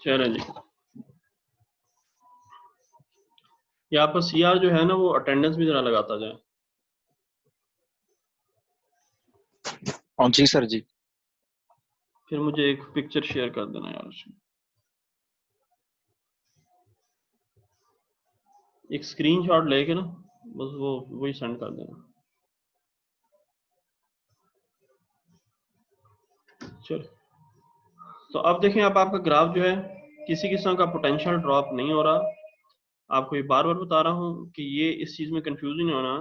चलो जी, यहाँ पर सीआर जो है ना वो अटेंडेंस भी जरा लगाता जाए। हाँ जी सर जी। फिर मुझे एक पिक्चर शेयर कर देना यार उसमें, एक स्क्रीनशॉट लेके ना बस वो वही सेंड कर देना। चलो, तो अब देखें, अब आपका ग्राफ जो है किसी किस्म का पोटेंशियल ड्रॉप नहीं हो रहा। आपको ये बार बार बता रहा हूँ कि ये इस चीज़ में कंफ्यूज नहीं होना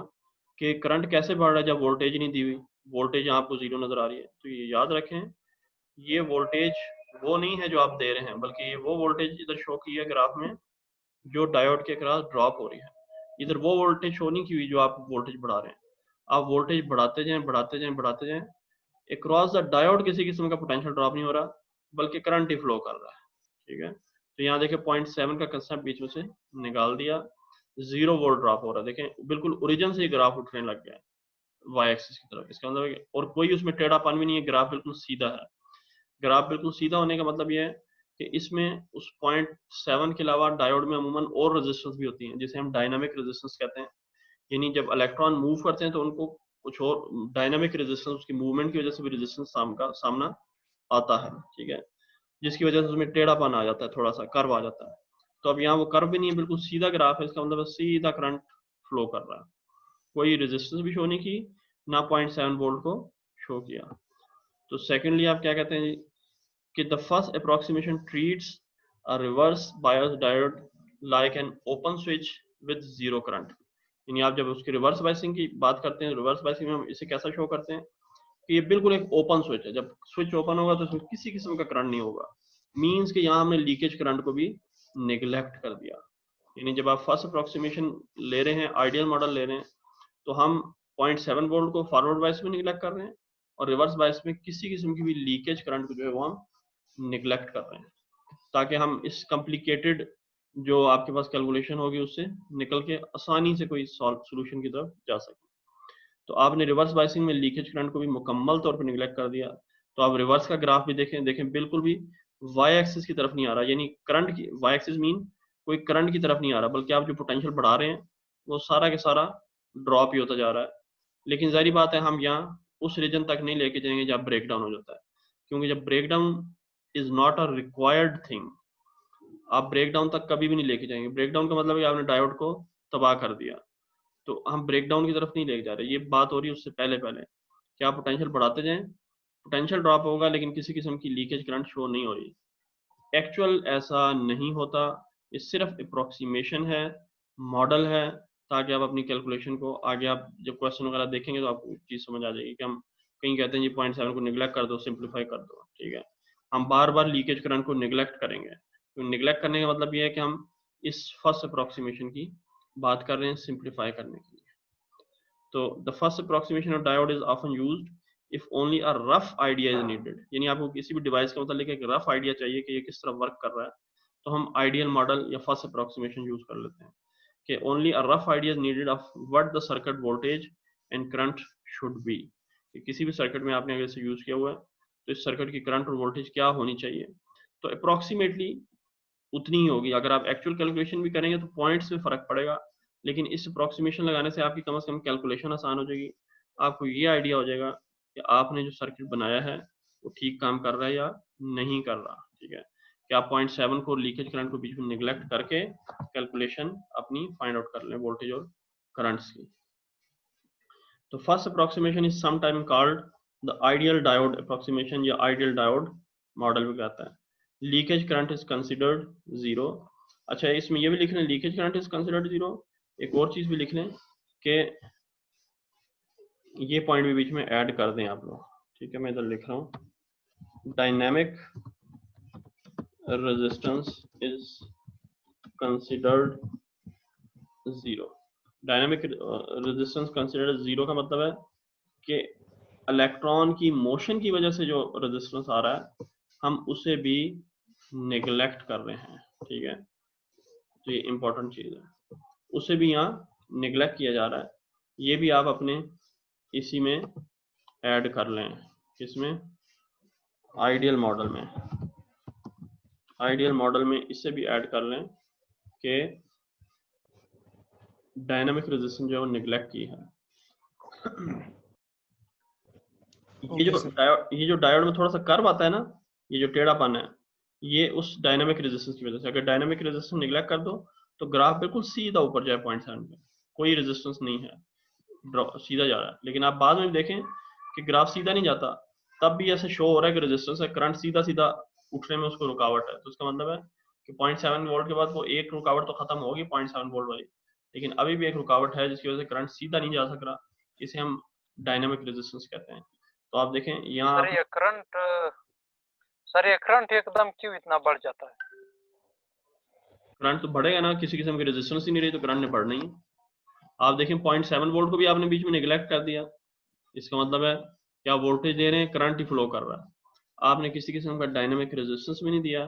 कि करंट कैसे बढ़ रहा है जब वोल्टेज नहीं दी हुई, वोल्टेज आपको जीरो नज़र आ रही है। तो ये याद रखें, ये वोल्टेज वो नहीं है जो आप दे रहे हैं, बल्कि ये वो वोल्टेज इधर शो की है ग्राफ में जो डायोड के क्रॉस ड्रॉप हो रही है। इधर वो वोल्टेज शो नहीं की हुई जो आप वोल्टेज बढ़ा रहे हैं। आप वोल्टेज बढ़ाते जाएं, बढ़ाते जाएं, बढ़ाते जाएं, अक्रॉस द डायोड किसी किस्म का पोटेंशियल ड्रॉप नहीं हो रहा, बल्कि करंट ही फ्लो कर रहा है। ठीक है, तो यहाँ देखें 0.7 का कंसेप्ट बीच में से निकाल दिया, 0 वोल्ट ड्रॉप हो रहा है। देखें बिल्कुल ओरिजिन से ही ग्राफ उठने लग गया है वाई एक्सिस की तरफ। इसका मतलब, और कोई उसमें टेढ़ापन भी नहीं है, ग्राफ बिल्कुल सीधा है। ग्राफ बिल्कुल सीधा होने का मतलब ये है कि इसमें उस 0.7 के अलावा डायोड में अमूमन और रेजिस्टेंस भी होती हैं, जिसे हम डायनामिक रेजिस्टेंस कहते हैं। यानी जब इलेक्ट्रॉन मूव करते हैं तो उनको कुछ और डायनामिक रेजिस्टेंस, उसकी मूवमेंट की वजह से भी रेजिस्टेंस सामना आता है। ठीक है, जिसकी वजह से उसमें टेढ़ापन आ जाता है, थोड़ा सा कर्व आ जाता है। तो अब यहाँ वो कर्व भी नहीं है, बिल्कुल सीधा ग्राफ है। इसका मतलब सीधा करंट फ्लो कर रहा है, कोई रेजिस्टेंस भी शो नहीं की, ना 0.7 वोल्ट को शो किया। तो सेकेंडली आप क्या कहते हैं कि the first approximation treats a reverse bias diode like an open switch with zero current. यानी आप जब उसकी रिवर्स बायसिंग की बात करते हैं, रिवर्स बायसिंग में हम इसे कैसा शो करते हैं कि ये बिल्कुल एक ओपन स्विच है। जब स्विच ओपन होगा तो इसमें किसी किस्म का करंट नहीं होगा, मींस कि यहाँ हमने लीकेज करंट को भी निगलेक्ट कर दिया। यानी जब आप फर्स्ट अप्रोक्सीमेशन ले रहे हैं, आइडियल मॉडल ले रहे हैं, तो हम 0.7 वोल्ट को फॉरवर्ड बायस में निगलेक्ट कर रहे हैं, और रिवर्स बायस में किसी किस्म की भी लीकेज करंट को जो है वो हम निगलेक्ट कर रहे हैं, ताकि हम इस कॉम्प्लिकेटेड जो आपके पास कैलकुलेशन होगी उससे निकल के आसानी से कोई सोल्यूशन की तरफ जा सके। तो आपने रिवर्स बायसिंग में लीकेज करंट को भी मुकम्मल तौर पर निगलेक्ट कर दिया। तो आप रिवर्स का ग्राफ भी देखें बिल्कुल भी वाई एक्सिस की तरफ नहीं आ रहा, यानी करंट की वाई एक्सिस मीन कोई करंट की तरफ नहीं आ रहा, बल्कि आप जो पोटेंशियल बढ़ा रहे हैं वो सारा के सारा ड्रॉप ही होता जा रहा है। लेकिन जाहिर बात है हम यहाँ उस रीजन तक नहीं लेके जाएंगे जहाँ ब्रेक डाउन हो जाता है, क्योंकि जब break down is not a required thing, आप ब्रेक डाउन तक कभी भी नहीं लेके जाएंगे। ब्रेक डाउन का मतलब है कि आपने डायोड को तबाह कर दिया। तो हम ब्रेक डाउन की तरफ नहीं लेके जा रहे, ये बात हो रही है उससे पहले पहले कि आप पोटेंशियल बढ़ाते जाएं, पोटेंशियल ड्रॉप होगा लेकिन किसी किस्म की लीकेज करंट शो नहीं हो रही। एक्चुअल ऐसा नहीं होता, ये सिर्फ अप्रोक्सीमेशन है, मॉडल है, ताकि आप अपनी कैलकुलेशन को आगे आप जब क्वेश्चन वगैरह देखेंगे तो आपको चीज़ समझ आ जाएगी कि हम कहीं कहते हैं जी 0.7 को निगलेक्ट कर दो, सिंप्लीफाई कर दो। ठीक है, हम बार बार लीकेज करंट को निगलेक्ट करेंगे। तो निगलेक्ट करने का मतलब ये है कि हम इस फर्स्ट अप्रोक्सीमेशन की बात कर रहे हैं सिंप्लीफाई करने के लिए। तो the first approximation of diode is often used if only a rough idea is needed, यानी आपको किसी भी डिवाइस का मतलब एक रफ आइडिया चाहिए कि ये किस तरह वर्क कर रहा है, तो हम आइडियल मॉडल या फर्स्ट अप्रोक्सीमेशन यूज कर लेते हैं कि only a rough idea is needed off what the circuit voltage and current should be. किसी भी सर्किट में आपने अगर इसे यूज किया हुआ है तो इस सर्किट की करंट और वोल्टेज क्या होनी चाहिए, तो अप्रोक्सीमेटली उतनी ही होगी। अगर आप एक्चुअल कैलकुलेशन भी करेंगे तो पॉइंट्स में फर्क पड़ेगा, लेकिन इस अप्रोक्सीमेशन लगाने से आपकी कम से कम कैलकुलेशन आसान हो जाएगी। आपको ये आइडिया हो जाएगा कि आपने जो सर्किट बनाया है वो ठीक काम कर रहा है या नहीं कर रहा। ठीक है, कि आप 0.7 को लीकेज करंट को बीच में निगलेक्ट करके कैलकुलेशन अपनी फाइंड आउट कर लें वोल्टेज और करंट्स की। तो first approximation is sometime called the ideal diode approximation या आइडियल डायोड मॉडल भी कहता है। Leakage current is considered zero. अच्छा, इसमें ये भी लिख लें leakage current is considered zero. एक और चीज भी लिख लें कि ये पॉइंट भी बीच में ऐड कर दें आप लोग। ठीक है, मैं इधर लिख रहा हूँ dynamic resistance is considered zero. Dynamic resistance considered zero का मतलब है कि इलेक्ट्रॉन की मोशन की वजह से जो रेजिस्टेंस आ रहा है हम उसे भी नेग्लेक्ट कर रहे हैं। ठीक है, तो ये इंपॉर्टेंट चीज है, उसे भी यहाँ नेग्लेक्ट किया जा रहा है। ये भी आप अपने इसी में ऐड कर लें, इसमें आइडियल मॉडल में, आइडियल मॉडल में इससे भी ऐड कर लें कि डायनामिक रेजिस्टेंस जो है नेग्लेक्ट की है। ये जो डायोड में थोड़ा सा कर्व आता है ना, ये जो टेढ़ापन है, ये उस डायनामिक रेजिस्टेंस की वजह से। अगर डायनामिक रेजिस्टेंस नेग्लेक्ट कर दो तो ग्राफ बिल्कुल सीधा ऊपर जाए 0.7 पे, कोई रेजिस्टेंस नहीं है, सीधा जा रहा है। लेकिन आप बाद में देखें कि ग्राफ सीधा नहीं जाता, तब भी ऐसे शो हो रहा है कि रेजिस्टेंस है, करंट सीधा सीधा उठने में उसको रुकावट है। तो इसका मतलब है कि 0.7 वोल्ट के बाद वो एक रुकावट तो खत्म होगी 0.7 वोल्ट वाली, लेकिन अभी भी एक रुकावट है जिसकी वजह से करंट सीधा नहीं जा सक रहा। इसे हम डायनामिक रेजिस्टेंस कहते हैं। तो आप देखें यहाँ सर ये करंट एकदम क्यों इतना बढ़ जाता है? करंट तो बढ़ेगा ना, किसी किस्म की रेजिस्टेंस ही नहीं रही तो करंट ने बढ़ना ही। आप देखें 0.7 वोल्ट को भी आपने बीच में निगलेक्ट कर दिया, इसका मतलब है कि आप वोल्टेज दे रहे हैं, करंट ही फ्लो कर रहा है, आपने किसी किस्म का डायनामिक रेजिस्टेंस भी नहीं दिया।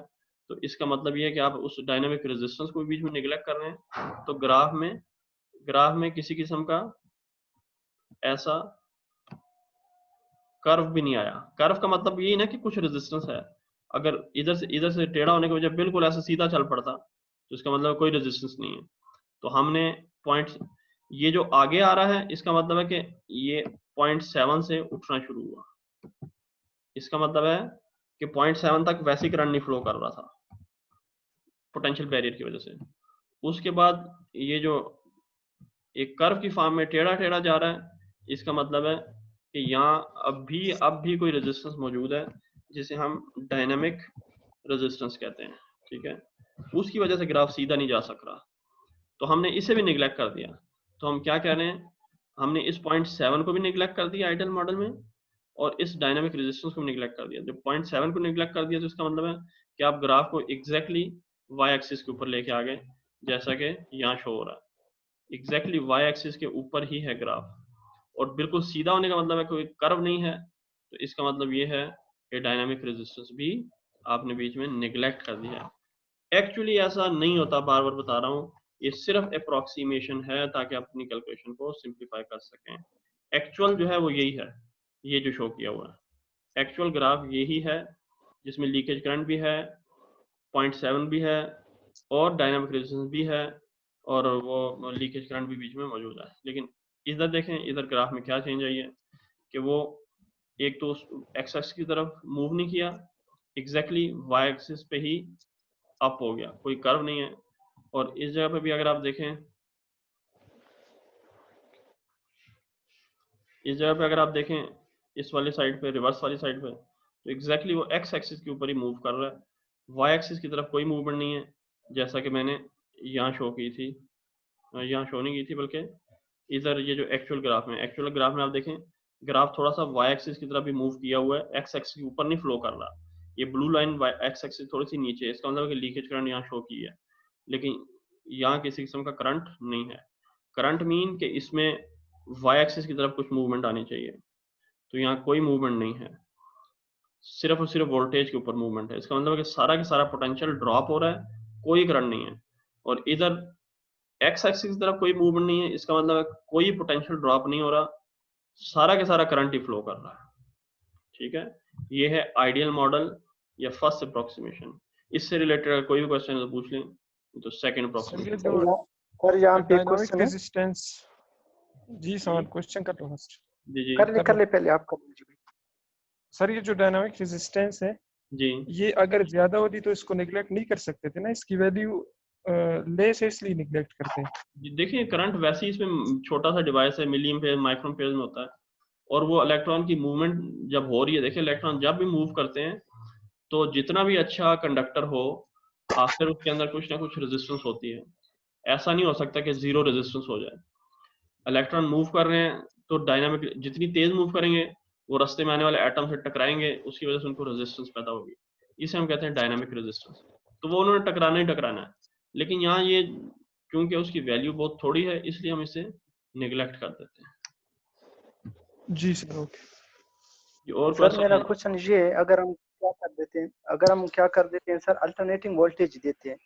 तो इसका मतलब ये है कि आप उस डायनामिक रेजिस्टेंस को भी बीच में निगलेक्ट कर रहे हैं। तो ग्राफ में किसी किस्म का ऐसा कर्व भी नहीं आया। कर्व का मतलब यही ना कि कुछ रेजिस्टेंस है। अगर इधर से टेढ़ा होने की वजह बिल्कुल ऐसा सीधा चल पड़ता तो इसका मतलब कोई रेजिस्टेंस नहीं है। तो हमने पॉइंट, ये जो आगे आ रहा है इसका मतलब है कि ये 0.7 से उठना शुरू हुआ। इसका मतलब है कि 0.7 तक वैसे ही करंट नहीं फ्लो कर रहा था पोटेंशियल बैरियर की वजह से। उसके बाद ये जो एक कर्व की फॉर्म में टेढ़ा टेढ़ा जा रहा है, इसका मतलब है कि यहाँ अब भी कोई रेजिस्टेंस मौजूद है जिसे हम डायनामिक रेजिस्टेंस कहते हैं। ठीक है, उसकी वजह से ग्राफ सीधा नहीं जा सक रहा, तो हमने इसे भी निगलेक्ट कर दिया। तो हम क्या कह रहे हैं, हमने इस 0.7 को भी निगलेक्ट कर दिया आइडियल मॉडल में, और इस डायनामिक रेजिस्टेंस को भी निगलेक्ट कर दिया। जब 0.7 को निगलेक्ट कर दिया तो इसका मतलब है कि आप ग्राफ को एग्जैक्टली वाई एक्सिस के ऊपर लेके आ गए, जैसा कि यहाँ शो हो रहा है। एग्जैक्टली वाई एक्सिस के ऊपर ही है ग्राफ, और बिल्कुल सीधा होने का मतलब है कोई कर्व नहीं है। तो इसका मतलब ये है कि डायनामिक रेजिस्टेंस भी आपने बीच में निगलेक्ट कर दिया है। एक्चुअली ऐसा नहीं होता, बार बार बता रहा हूँ, ये सिर्फ अप्रोक्सीमेशन है ताकि आप अपनी कैलकुलेशन को सिंप्लीफाई कर सकें। एक्चुअल जो है वो यही है, ये जो शो किया हुआ है एक्चुअल ग्राफ यही है, जिसमें लीकेज करंट भी है, 0.7 भी है, और डायनामिक रेजिस्टेंस भी है, और वो लीकेज करंट भी बीच में मौजूद है। लेकिन इधर देखें, इधर ग्राफ में क्या चेंज आई है कि वो एक तो एक्स एक्सिस की तरफ मूव नहीं किया, एग्जैक्टली वाई एक्सिस पे ही अप हो गया, कोई कर्व नहीं है। और इस जगह पे भी अगर आप देखें, इस जगह पे अगर आप देखें, इस वाली साइड पे, रिवर्स वाली साइड पे, तो एग्जैक्टली वो एक्स एक्सिस के ऊपर ही मूव कर रहा है, वाई एक्सिस की तरफ कोई मूवमेंट नहीं है, जैसा कि मैंने यहाँ शो की थी, यहाँ शो नहीं की थी, बल्कि इधर ये जो एक्चुअल ग्राफ में आप देखें, ग्राफ थोड़ा सा वाई एक्सिस की तरफ भी मूव किया हुआ है, एक्स एक्सिस के ऊपर नहीं फ्लो कर रहा। ये ब्लू लाइन एक्स एक्सिस थोड़ी सी नीचे है, इसका मतलब है कि लीकेज करंट यहाँ शो की है, लेकिन यहाँ किसी किस्म का करंट नहीं है। करंट मीन कि इसमें वाई एक्सिस की तरफ कुछ मूवमेंट आनी चाहिए, तो यहाँ कोई मूवमेंट नहीं है, सिर्फ और सिर्फ वोल्टेज के ऊपर मूवमेंट है। इसका मतलब है कि सारा का सारा पोटेंशियल ड्रॉप हो रहा है, कोई करंट नहीं है। और इधर एक्स एक्सिस की तरफ कोई मूवमेंट नहीं है, इसका मतलब है कोई पोटेंशियल ड्रॉप नहीं हो रहा, सारा का सारा करंट ही फ्लो कर रहा है। ठीक है, ये है आइडियल मॉडल या फर्स्ट अप्रोक्सीमेशन। इससे रिलेटेड कोई भी क्वेश्चन है तो पूछ लें, तो सेकंड सर अप्रोक्सीमेशन। ये जो सर यहाँ पे डायनामिक क्वेश्चन है, रेजिस्टेंस, जी सर क्वेश्चन कर लो फर्स्ट। जी जी कर ले पहले आप कर लीजिए। सर ये जो डायनामिक रेजिस्टेंस है, जी ये अगर ज्यादा होती तो इसको निगलेक्ट नहीं कर सकते थे ना, इसकी वैल्यू लेस है इसलिए निगलेक्ट करते हैं। जी, देखिए करंट वैसे ही इसमें छोटा सा डिवाइस है, मिली एम्पेयर माइक्रो एम्पेयर में होता है, और वो इलेक्ट्रॉन की मूवमेंट जब हो रही है, देखिए इलेक्ट्रॉन जब भी मूव करते हैं तो जितना भी अच्छा कंडक्टर हो, आखिर उसके अंदर कुछ ना कुछ रेजिस्टेंस होती है। ऐसा नहीं हो सकता कि जीरो रेजिस्टेंस हो जाए। इलेक्ट्रॉन मूव कर रहे हैं तो डायनामिक जितनी तेज मूव करेंगे वो रास्ते में आने वाले एटम से टकराएंगे, उसकी वजह से उनको रेजिस्टेंस पैदा होगी, इसे हम कहते हैं डायनामिक रेजिस्टेंस। तो वो उन्होंने टकराना ही टकराना है, लेकिन यहाँ ये क्योंकि उसकी वैल्यू बहुत थोड़ी है इसलिए हम इसे निगलेक्ट कर देते हैं। जी सर ओके। और सर मेरा क्वेश्चन? क्वेश्चन ये है, अगर हम क्या कर देते हैं सर, अल्टरनेटिंग वोल्टेज देते हैं,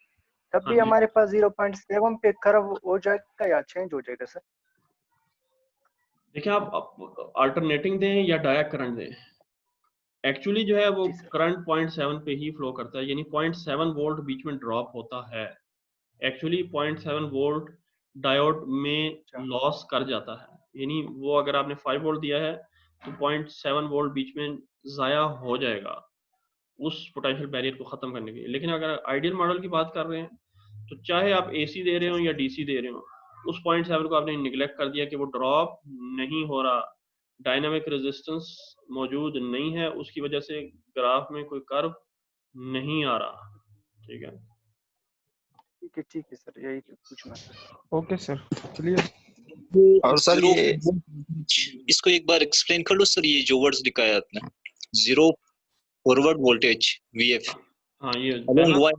तब हाँ भी जी, हमारे पास 0.7 पे कर्व हो जाएगा या चेंज हो जाएगा सर? देखिए आप अल्टरनेटिंग दें या डायरेक्ट करंट दें, एक्चुअली जो है वो जी सर। करंट 0.7 पे ही फ्लो करता है, यानी 0.7 वोल्ट बीच में ड्रॉप होता है। एक्चुअली 0.7 वोल्ट डायोड में अच्छा लॉस कर जाता है, यानी वो अगर आपने 5 वोल्ट दिया है तो 0.7 वोल्ट बीच में ज़ाया हो जाएगा उस पोटेंशियल बैरियर को ख़त्म करने के लिए। लेकिन अगर आइडियल मॉडल की बात कर रहे हैं तो चाहे आप एसी दे रहे हो या डीसी दे रहे हो, उस 0.7 को आपने निगलेक्ट कर दिया कि वो ड्रॉप नहीं हो रहा, डायनामिक रेजिस्टेंस मौजूद नहीं है, उसकी वजह से ग्राफ में कोई कर्व नहीं आ रहा। ठीक है, ठीक है सर, यही तो पूछना था। Okay sir clear. और सर जीरो ये इसको एक बार एक्सप्लेन कर लो सर, ये जो वर्ड्स दिखाया आपने, जीरो फॉरवर्ड वोल्टेज वीएफ हाँ ये अलोंग पहला, वाई,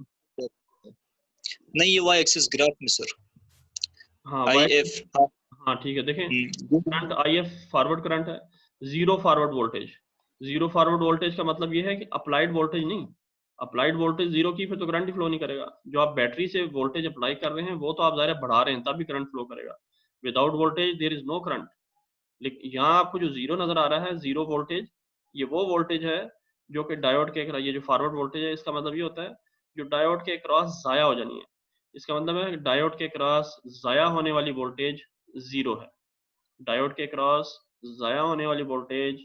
नहीं ये वाई एक्सिस ग्राफ में सर, हाँ आई वाई, एफ। हाँ ठीक है, देखें current I F forward current है, zero forward voltage. Zero forward voltage का मतलब ये है कि अप्लाइड वोल्टेज नहीं, अप्लाइड वोल्टेज जीरो की फिर तो करंट ही फ्लो नहीं करेगा। जो आप बैटरी से वोल्टेज अप्लाई कर रहे हैं वो तो आप ज़ाहिर है बढ़ा रहे हैं तब भी करंट फ्लो करेगा, without voltage there is no current. लेकिन यहाँ आपको जो जीरो नजर आ रहा है, जीरो वोल्टेज, ये वो वोल्टेज है जो कि डायोड के, ये जो फॉरवर्ड वोल्टेज है इसका मतलब ये होता है जो डायोड के क्रॉस जाया हो जानी है। इसका मतलब है डायोड के क्रॉस जाया होने वाली वोल्टेज जीरो है। डायोड के क्रॉस जाया होने वाली वोल्टेज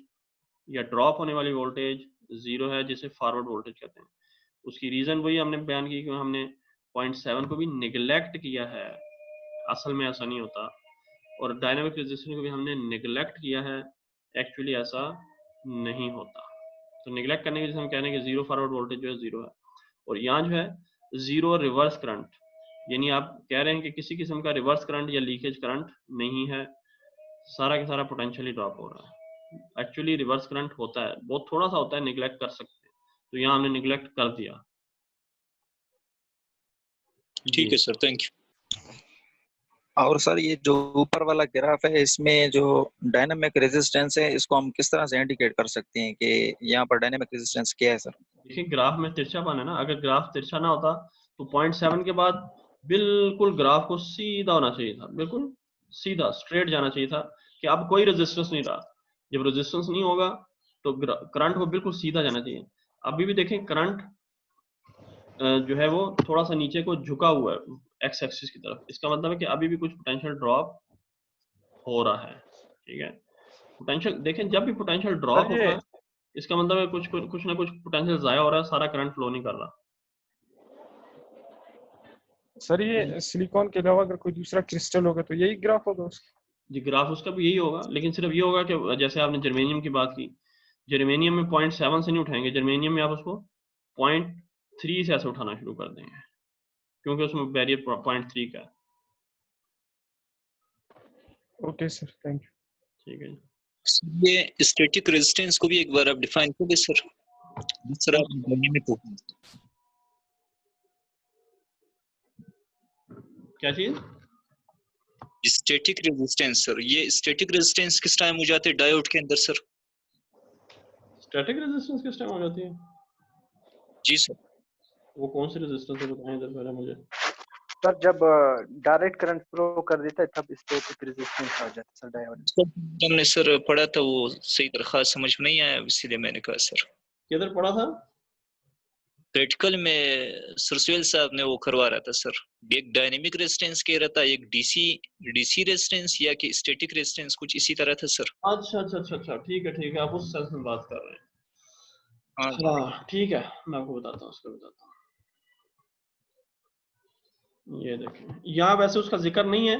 या ड्रॉप होने वाली वोल्टेज जीरो है, जिसे फॉरवर्ड वोल्टेज कहते हैं। उसकी रीजन वही हमने बयान की कि हमने 0.7 को भी निगलेक्ट किया है, असल में ऐसा नहीं होता। और डायनामिक रेजिस्टेंस को भी हमने निगलेक्ट किया है, एक्चुअली ऐसा नहीं होता। तो निगलेक्ट करने की वजह से हम कह रहे हैं कि जीरो फॉरवर्ड वोल्टेज जो है जीरो है। और यहाँ जो है जीरो रिवर्स करंट, यानी आप कह रहे हैं कि किसी किस्म का रिवर्स करंट या लीकेज करंट नहीं है, सारा का सारा पोटेंशियली ड्रॉप हो रहा है। एक्चुअली रिवर्स करंट होता है, बहुत थोड़ा सा होता है, निगलेक्ट कर सकते हैं, तो यहाँ हमने निगलेक्ट कर दिया। ठीक है सर, थैंक यू। और सर ये जो ऊपर वाला ग्राफ है इसमें जो डायनामिक रेजिस्टेंस है इसको हम किस तरह से इंडिकेट कर सकते हैं कि यहाँ पर डायनामिक रेजिस्टेंस क्या है सर? देखिए ग्राफ में तिरछापन है ना, अगर ग्राफ तिरछा ना होता तो 0.7 के बाद बिल्कुल ग्राफ को सीधा होना चाहिए था, बिल्कुल सीधा स्ट्रेट जाना चाहिए था कि अब कोई रेजिस्टेंस नहीं रहा। जब रेजिस्टेंस नहीं होगा तो करंट को बिल्कुल सीधा जाना चाहिए। अभी भी देखें करंट जो है वो थोड़ा सा नीचे को झुका हुआ है एक्स एक्सिस की तरफ, इसका मतलब है कि अभी भी कुछ पोटेंशियल ड्रॉप हो रहा है। ठीक है, पोटेंशियल देखें, जब भी पोटेंशियल ड्रॉप सर होता ये है इसका मतलब है कुछ ना कुछ पोटेंशियल जाया हो रहा है, सारा करंट फ्लो नहीं कर रहा। सर ये सिलिकॉन के अलावा अगर कोई दूसरा क्रिस्टल होगा तो यही ग्राफ होगा उसका? जी ग्राफ उसका भी यही होगा, लेकिन सिर्फ ये होगा कि जैसे आपने जर्मेनियम की बात की, जर्मेनियम में 0.7 से नहीं उठाएंगे, जर्मेनियम में आप उसको 0.3 से ऐसे उठाना शुरू कर देंगे क्योंकि उसमें बैरियर 0.3 का है। Okay sir thank you. ठीक है जी। ये स्टैटिक रेजिस्टेंस को भी एक बार आप डिफाइन करोगे सर? सर आप डायनामिक को क्या चीज? स्टैटिक रेजिस्टेंस सर, ये स्टैटिक रेजिस्टेंस किस टाइम हो जाते हैं डायोड के अंदर सर? स्टैटिक रेजिस्टेंस किस टाइम हो जाती है? जी सर। वो कौन सी रेजिस्टेंस है बताएं इधर पहले मुझे। सर जब डायरेक्ट करंट फ्लो कर देता है तब स्टैटिक रेजिस्टेंस आ जाता है सर डायोड। हमने सर पढ़ा था वो सही तरह समझ में नहीं आया, इसलिए मैंने कहा सर। किधर पढ़ा था? प्रैक्टिकल में सुरसेल साहब ने वो करवा रहा था सर, एक डायनेमिक रेजिस्टेंस कह रहा था, एक डीसी रेजिस्टेंस या कि स्टैटिक रेजिस्टेंस, कुछ इसी तरह था सर। अच्छा अच्छा अच्छा अच्छा, ठीक है, आप उस सेंस में बात कर रहे हैं। हाँ हाँ ठीक है, मैं आपको बताता हूँ, उसको बताता हूँ। ये देखें, यहाँ वैसे उसका जिक्र नहीं है,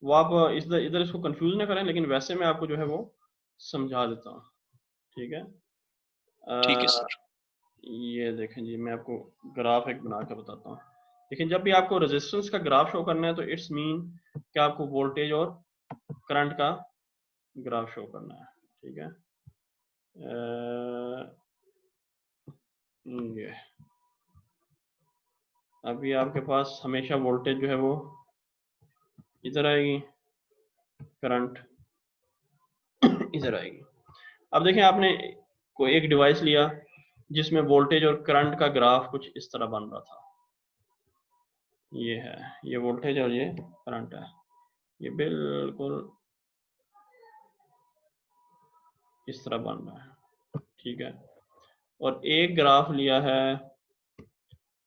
वो आप इधर इधर इसको कंफ्यूज ना करें, लेकिन वैसे मैं आपको जो है वो समझा देता हूँ, ठीक है। ठीक है सर। ये देखें जी, मैं आपको ग्राफ एक बना कर बताता हूँ। लेकिन जब भी आपको रेजिस्टेंस का ग्राफ शो करना है तो इट्स मीन कि आपको वोल्टेज और करंट का ग्राफ शो करना है, ठीक है। ये अभी आपके पास हमेशा वोल्टेज जो है वो इधर आएगी, करंट इधर आएगी। अब देखें, आपने कोई एक डिवाइस लिया जिसमें वोल्टेज और करंट का ग्राफ कुछ इस तरह बन रहा था। ये है, ये वोल्टेज और ये करंट है, ये बिल्कुल इस तरह बन रहा है, ठीक है। और एक ग्राफ लिया है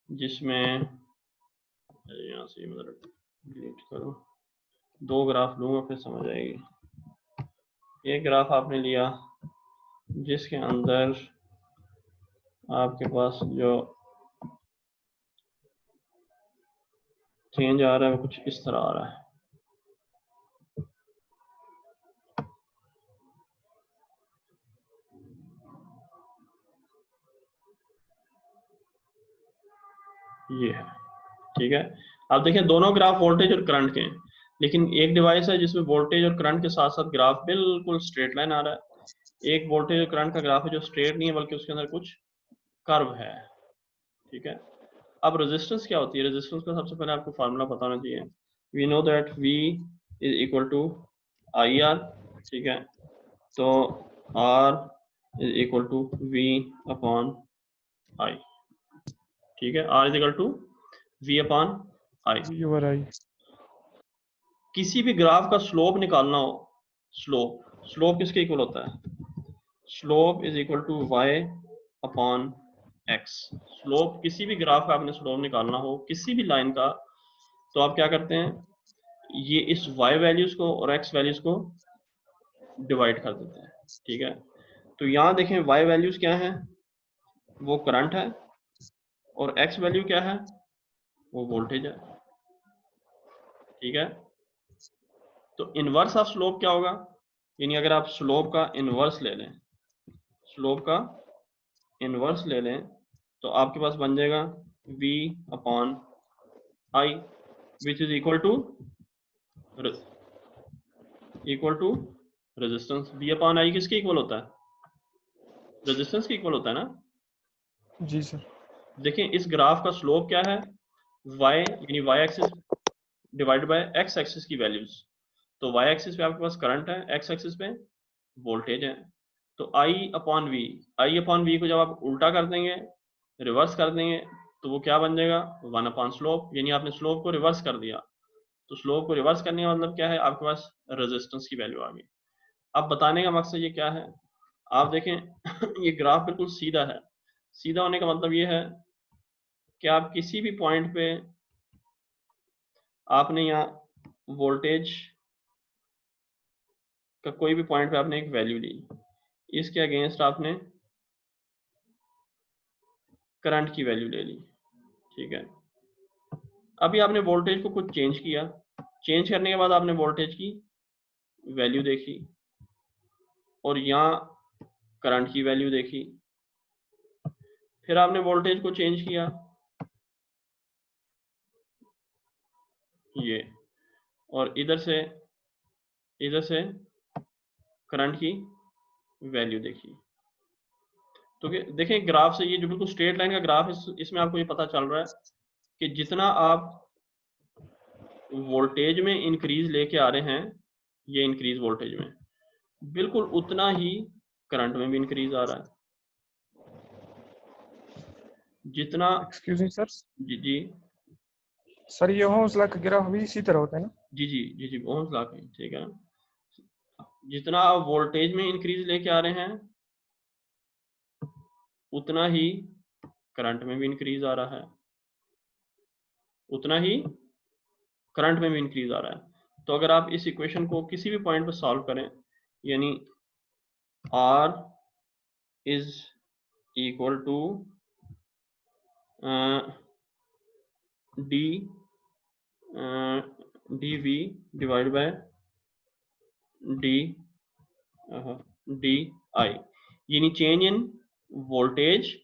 जिसमें, यहाँ से मतलब डिलीट करो, दो ग्राफ लूंगा फिर समझ आएगी। एक ग्राफ आपने लिया जिसके अंदर आपके पास जो चेंज आ रहा है वो कुछ इस तरह आ रहा है, ये है, ठीक है। अब देखिए, दोनों ग्राफ वोल्टेज और करंट के हैं, लेकिन एक डिवाइस है जिसमें वोल्टेज और करंट के साथ साथ ग्राफ बिल्कुल स्ट्रेट लाइन आ रहा है। एक वोल्टेज और करंट का ग्राफ है जो स्ट्रेट नहीं है बल्कि उसके अंदर कुछ कर्व है, ठीक है। अब रेजिस्टेंस क्या होती है? रेजिस्टेंस का सबसे पहले आपको फार्मूला पता होना चाहिए। We know that V is equal to IR, ठीक है। तो R is equal to V upon I, ठीक है। R is equal to V upon I। किसी भी ग्राफ का स्लोप निकालना हो, स्लोप किसके इक्वल होता है? Slope is equal to y upon x। Slope, किसी भी ग्राफ का आपने स्लोप निकालना हो किसी भी लाइन का, तो आप क्या करते हैं, ये इस y वैल्यूज को और x वैल्यूज को डिवाइड कर देते हैं, ठीक है। तो यहाँ देखें, y वैल्यूज क्या है, वो करंट है, और x वैल्यू क्या है, वो वोल्टेज है, ठीक है। तो इनवर्स ऑफ स्लोप क्या होगा, यानी अगर आप स्लोप का इनवर्स ले लें, स्लोप का इनवर्स ले लें, तो आपके पास बन जाएगा V upon I, which is equal to resistance. V upon I किसके इक्वल होता है? रेजिस्टेंस के इक्वल होता है ना। जी सर। देखिए, इस ग्राफ का स्लोप क्या है, y यानी y axis divided by x axis की वैल्यूज। तो y एक्सिस पे आपके पास करंट है, x एक्सिस पे वोल्टेज है। तो I अपॉन V को जब आप उल्टा कर देंगे, रिवर्स कर देंगे, तो वो क्या बन जाएगा, 1 अपॉन स्लोप, यानी आपने स्लोप को रिवर्स कर दिया। तो स्लोप को रिवर्स करने का मतलब क्या है, आपके पास रेजिस्टेंस की वैल्यू आ गई। अब बताने का मकसद ये क्या है, आप देखें ये ग्राफ बिल्कुल सीधा है। सीधा होने का मतलब ये है कि आप किसी भी पॉइंट पे आपने यहाँ वोल्टेज का कोई भी पॉइंट पे आपने एक वैल्यू ली, इसके अगेंस्ट आपने करंट की वैल्यू ले ली, ठीक है। अभी आपने वोल्टेज को कुछ चेंज किया, चेंज करने के बाद आपने वोल्टेज की वैल्यू देखी, और यहाँ करंट की वैल्यू देखी, फिर आपने वोल्टेज को चेंज किया, ये, और इधर से करंट की वैल्यू देखी। तो देखें, ग्राफ से ये जो बिल्कुल स्ट्रेट लाइन का ग्राफ है, इसमें आपको ये पता चल रहा है कि जितना आप वोल्टेज में इंक्रीज लेके आ रहे हैं, ये इंक्रीज वोल्टेज में, बिल्कुल उतना ही करंट में भी इंक्रीज आ रहा है। जितना एक्सक्यूज मी सर, जी जी सर ये ओह्म्स लॉ का ग्राफ भी इसी तरह होता है ना? जी जी जी जी ओह्म्स लॉ के, ठीक है। जितना वोल्टेज में इंक्रीज लेके आ रहे हैं उतना ही करंट में भी इंक्रीज आ रहा है, उतना ही करंट में भी इंक्रीज आ रहा है। तो अगर आप इस इक्वेशन को किसी भी पॉइंट पर सॉल्व करें, यानी R is equal to D D V divide by D D I, यानी change in voltage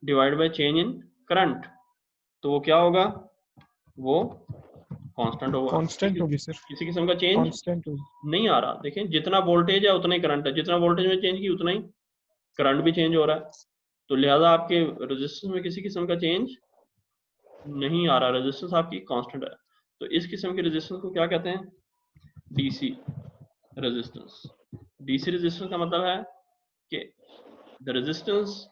divide by change in current, तो वो क्या होगा, वो कांस्टेंट होगा। कांस्टेंट होगी सर, किसी किस्म का चेंज कांस्टेंट होगी। नहीं आ रहा। देखें जितना वोल्टेज है उतना ही करंट है, जितना वोल्टेज में चेंज की उतना ही करंट भी चेंज हो रहा है, तो लिहाजा आपके रेजिस्टेंस में किसी किस्म का चेंज नहीं आ रहा, रेजिस्टेंस आपकी कांस्टेंट है। तो इस किस्म के रेजिस्टेंस को क्या कहते हैं, डीसी रेजिस्टेंस। डीसी रेजिस्टेंस का मतलब है कि the resistance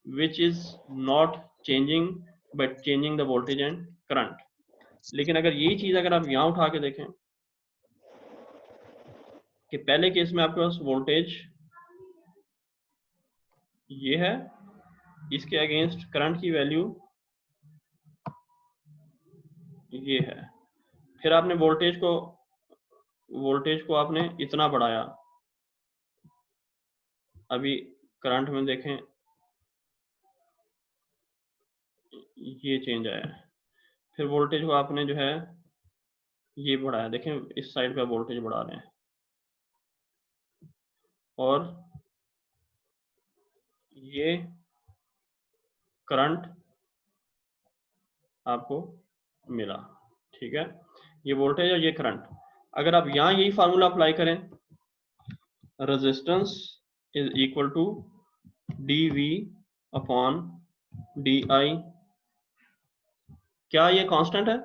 which is not changing but changing the voltage and current. लेकिन अगर यही चीज अगर आप यहां उठा के देखें कि पहले केस में आपके पास वोल्टेज ये है, इसके अगेंस्ट करंट की वैल्यू ये है, फिर आपने वोल्टेज को आपने इतना बढ़ाया, अभी करंट में देखें ये चेंज आया है, फिर वोल्टेज को आपने जो है ये बढ़ाया, देखें इस साइड पे वोल्टेज बढ़ा रहे हैं, और ये करंट आपको मिला, ठीक है, ये वोल्टेज और ये करंट। अगर आप यहां यही फार्मूला अप्लाई करें, resistance is equal to d V upon d I, क्या ये कांस्टेंट है?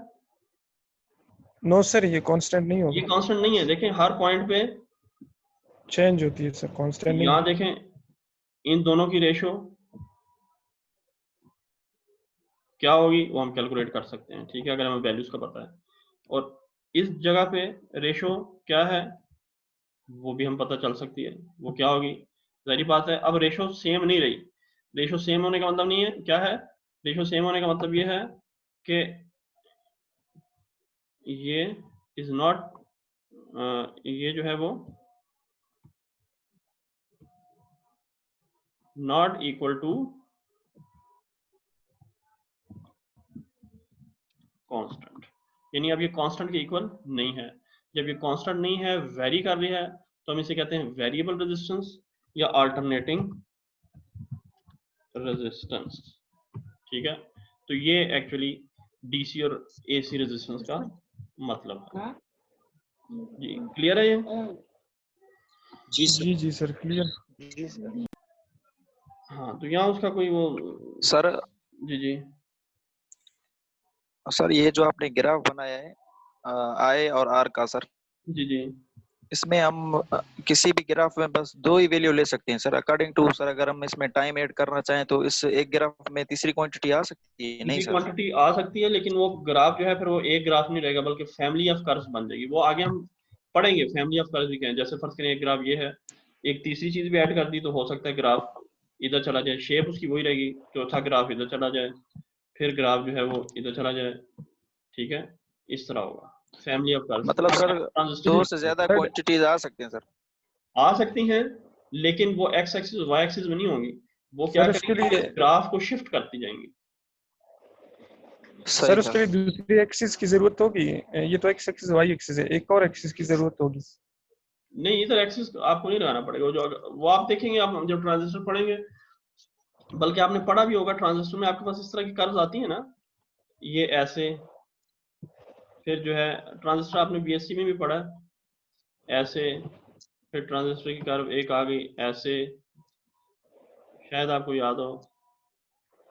नो सर, ये कांस्टेंट नहीं ये होगा, कांस्टेंट नहीं है। देखें हर पॉइंट पे चेंज होती है सर, कांस्टेंट नहीं। यहां देखें इन दोनों की रेशो क्या होगी वो हम कैलकुलेट कर सकते हैं, ठीक है, अगर हमें वैल्यूज का पता है। और इस जगह पे रेशो क्या है वो भी हम पता चल सकती है, वो क्या होगी, जाहिर बात है। अब रेशो सेम नहीं रही, रेशो सेम होने का मतलब नहीं है क्या है, रेशो सेम होने का मतलब ये है कि ये इज नॉट ये जो है वो नॉट इक्वल टू कांस्टेंट, यानी अब ये कांस्टेंट के इक्वल नहीं है। जब ये कांस्टेंट नहीं है, वेरी कर रही है, तो हम इसे कहते हैं वेरिएबल रेजिस्टेंस या अल्टरनेटिंग रेजिस्टेंस, ठीक है। तो ये एक्चुअली डीसी और एसी रेजिस्टेंस का मतलब है। जी क्लियर है ये? जी सर। जी सर, क्लियर। जी सर। हाँ, तो यहाँ उसका कोई वो सर जी जी सर ये जो आपने ग्राफ बनाया है आई और आर का सर, जी जी इसमें हम किसी भी ग्राफ में बस दो ही वैल्यू ले सकते हैं सर अकॉर्डिंग टू सर। अगर हम इसमें टाइम ऐड करना चाहें तो इस एक ग्राफ में तीसरी क्वांटिटी आ सकती है? नहीं तीसरी सर। क्वांटिटी आ सकती है, लेकिन वो ग्राफ जो है फिर वो एक ग्राफ नहीं रहेगा, बल्कि फैमिली ऑफ कर्व्स बन जाएगी। वो आगे हम पढ़ेंगे फैमिली ऑफ कर्व्स भी क्या है। जैसे फर्ज करें एक ग्राफ ये है, एक तीसरी चीज भी ऐड कर दी तो हो सकता है ग्राफ इधर चला जाए, शेप उसकी वही रहेगी, चौथा ग्राफ इधर चला जाए, फिर ग्राफ जो है वो इधर चला जाए, ठीक है, इस तरह होगा फैमिली ऑफ कर्व्स। मतलब सर दो से ज्यादा सर, क्वांटिटीज आ सकते हैं सर? आ सकती हैं, लेकिन वो एक्स एक्सिस वाई एक्सिस में नहीं होंगी, वो क्या सर उसके करेंगी, लिए ग्राफ को शिफ्ट करती जाएंगी। सर उसके लिए दूसरी एक्सिस की जरूरत होगी। ये तो एक्स एक्सिस वाई एक्सिस है, एक और एक्सिस की जरूरत होगी। नहीं, इधर एक्सिस आपको नहीं लगाना पड़ेगा, वो आप देखेंगे, आप जब ट्रांजिस्टर पढ़ेंगे, बल्कि आपने पढ़ा भी होगा ट्रांजिस्टर में आपके पास इस तरह की कर्व्स आती है ना, ये ऐसे, फिर जो है ट्रांजिस्टर आपने बीएससी में भी पढ़ा ऐसे, फिर ट्रांजिस्टर की कर्व एक आ गई ऐसे, शायद आपको याद हो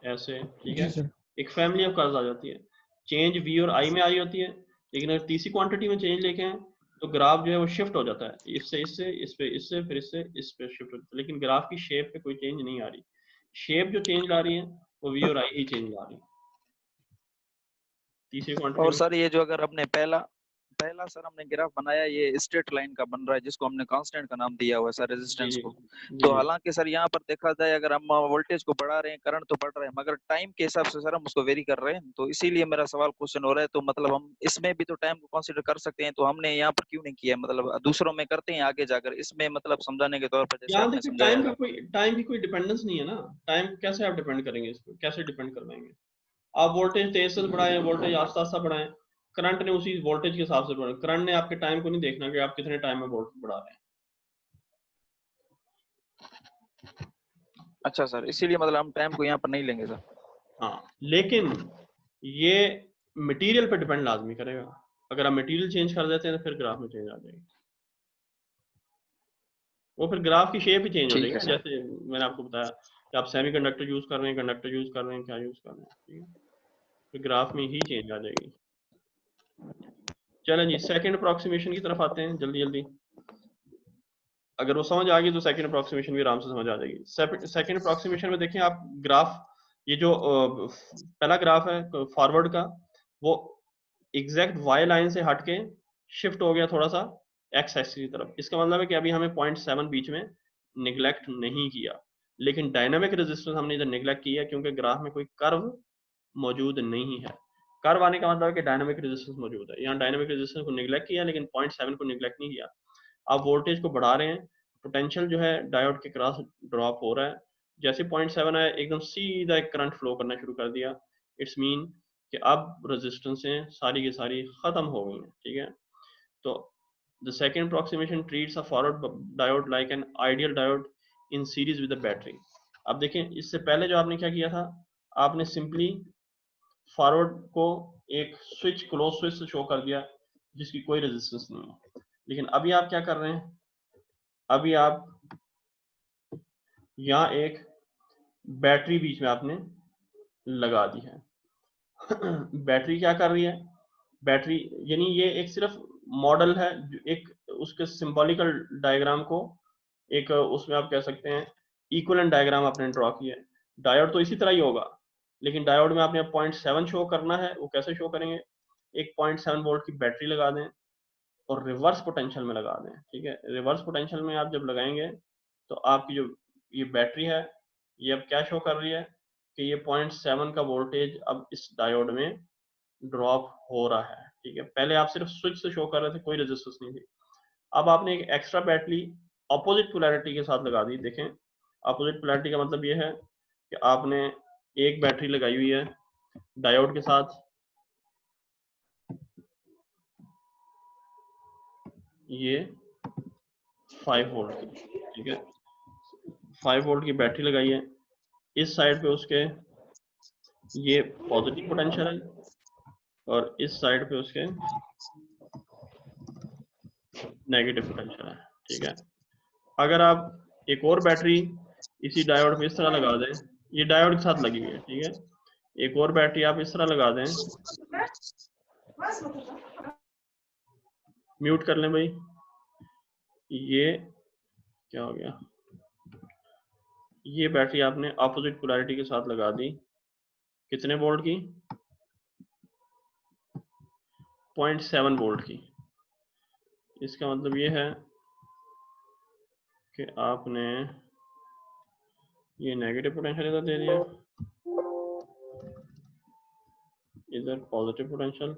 ऐसे, ठीक है, जी सर। एक फैमिली ऑफ कर्व्स आ जाती है। चेंज वी और आई में आई होती है, लेकिन अगर तीसरी क्वांटिटी में चेंज लेके हैं तो ग्राफ जो है वो शिफ्ट हो जाता है, इससे इससे इस पे इससे फिर इससे इस पे शिफ्ट हो जाता है, लेकिन ग्राफ की शेप पे कोई चेंज नहीं आ रही। शेप जो चेंज ला रही है वो वी और आई ही चेंज ला रही है तीसरी क्वांटिटी और में। सर ये जो अगर अपने पहला पहला सर हमने ग्राफ बनाया, ये स्ट्रेट लाइन का बन रहा है जिसको हमने कांस्टेंट का नाम दिया हुआ है सर जी रेजिस्टेंस जी को। जी तो जी हालांकि सर यहाँ पर देखा जाए अगर हम वोल्टेज को बढ़ा रहे हैं, करंट तो बढ़ रहा है, मगर टाइम के हिसाब से सर हम उसको वेरी कर रहे हैं। तो इसीलिए मेरा सवाल क्वेश्चन हो रहा है, तो मतलब हम इसमें भी तो टाइम को कंसीडर कर सकते हैं, तो हमने यहाँ पर क्यों नहीं किया? मतलब दूसरों में करते हैं आगे जाकर, इसमें मतलब समझाने के तौर पर जैसे यहाँ आपने देखिए समझाया। टाइम की कोई डिपेंडेंस नहीं है ना। टाइम कैसे आप डिपेंड करेंगे, इस पर कैसे डिपेंड करवाएंगे? आप वोल्टेज तेज से बढ़ाएं, वोल्टेज आस्ता आस्ता बढ़ाएं, करंट ने उसी वोल्टेज के हिसाब से बढ़ा। करंट ने आपके टाइम को नहीं देखना कि आप कितने टाइम में वोल्टेज बढ़ा रहे हैं। अच्छा सर, इसीलिए मतलब हम टाइम को यहाँ पर नहीं लेंगे सर। हाँ, लेकिन ये मटेरियल पे डिपेंड लाजमी करेगा। अगर आप मटेरियल चेंज कर देते हैं तो फिर ग्राफ में चेंज आ जाएगी, वो फिर ग्राफ की शेप ही चेंज हो ठीक जाएगी है ना। सर। जैसे मैंने आपको बताया कि आप सेमीकंडक्टर यूज कर रहे हैं, कंडक्टर यूज कर रहे हैं, क्या यूज कर रहे हैं, ठीक है, फिर ग्राफ में ही चेंज आ जाएगी। चलें जी, सेकंड अप्रोक्सीमेशन की तरफ आते हैं जल्दी जल्दी। अगर वो समझ आ गई तो सेकंड अप्रोक्सीमेशन भी आराम से समझ आ जाएगी। सेकंड अप्रोक्सीमेशन में देखें आप ग्राफ, ये जो पहला ग्राफ है फॉरवर्ड का, वो एग्जैक्ट वाई लाइन से हट के शिफ्ट हो गया थोड़ा सा एक्स एक्सिस की तरफ। इसका मतलब है कि अभी हमें 0.7 बीच में निगलेक्ट नहीं किया, लेकिन डायनामिक रेजिस्टेंस हमने इधर निगलेक्ट किया क्योंकि ग्राफ में कोई कर्व मौजूद नहीं है। कर्व आने का मतलब है कि डायनामिक रेजिस्टेंस मौजूद है। यहाँ डायनामिक रेजिस्टेंस को निगलेक्ट किया लेकिन 0.7 को निगलेक्ट नहीं किया। आप वोल्टेज को बढ़ा रहे हैं, पोटेंशियल जो है डायोड के क्रॉस ड्रॉप हो रहा है। जैसे 0.7 है एकदम सीधा एक करंट फ्लो करना शुरू कर दिया। इट्स मीन कि अब रेजिस्टेंसें सारी की सारी खत्म हो गई हैं, ठीक है। तो the second approximation treats a forward diode like an ideal diode in series with the battery. अब देखें, इससे पहले जो आपने क्या किया था, आपने सिंपली फॉरवर्ड को एक स्विच, क्लोज स्विच से शो कर दिया जिसकी कोई रेजिस्टेंस नहीं है। लेकिन अभी आप क्या कर रहे हैं, अभी आप यहाँ एक बैटरी बीच में आपने लगा दी है। बैटरी क्या कर रही है? बैटरी यानी ये एक सिर्फ मॉडल है, एक उसके सिंबॉलिकल डायग्राम को एक उसमें आप कह सकते हैं इक्विवेलेंट डायग्राम आपने ड्रॉ किया है। डायोड तो इसी तरह ही होगा, लेकिन डायोड में आपने 0.7 शो करना है। वो कैसे शो करेंगे? एक 0.7 वोल्ट की बैटरी लगा दें और रिवर्स पोटेंशियल में लगा दें, ठीक है। रिवर्स पोटेंशियल में आप जब लगाएंगे तो आपकी जो ये बैटरी है, ये अब क्या शो कर रही है कि ये 0.7 का वोल्टेज अब इस डायोड में ड्रॉप हो रहा है, ठीक है। पहले आप सिर्फ स्विच से शो कर रहे थे, कोई रेजिस्टेंस नहीं थी। अब आपने एक एक्स्ट्रा बैटरी अपोजिट पोलैरिटी के साथ लगा दी। देखें, अपोजिट पोलैरिटी का मतलब ये है कि आपने एक बैटरी लगाई हुई है डायोड के साथ, ये 5 वोल्ट की, ठीक है, 5 वोल्ट की बैटरी लगाई है। इस साइड पे उसके ये पॉजिटिव पोटेंशियल है और इस साइड पे उसके नेगेटिव पोटेंशियल है, ठीक है। अगर आप एक और बैटरी इसी डायोड पे इस तरह लगा दें, ये डायोड के साथ लगी हुई है, ठीक है, एक और बैटरी आप इस तरह लगा दें, म्यूट कर लें भाई, ये क्या हो गया, ये बैटरी आपने अपोजिट पोलैरिटी के साथ लगा दी, कितने वोल्ट की? 0.7 वोल्ट की। इसका मतलब ये है कि आपने ये नेगेटिव पोटेंशियल इधर दे दिया, इधर पॉजिटिव पोटेंशियल,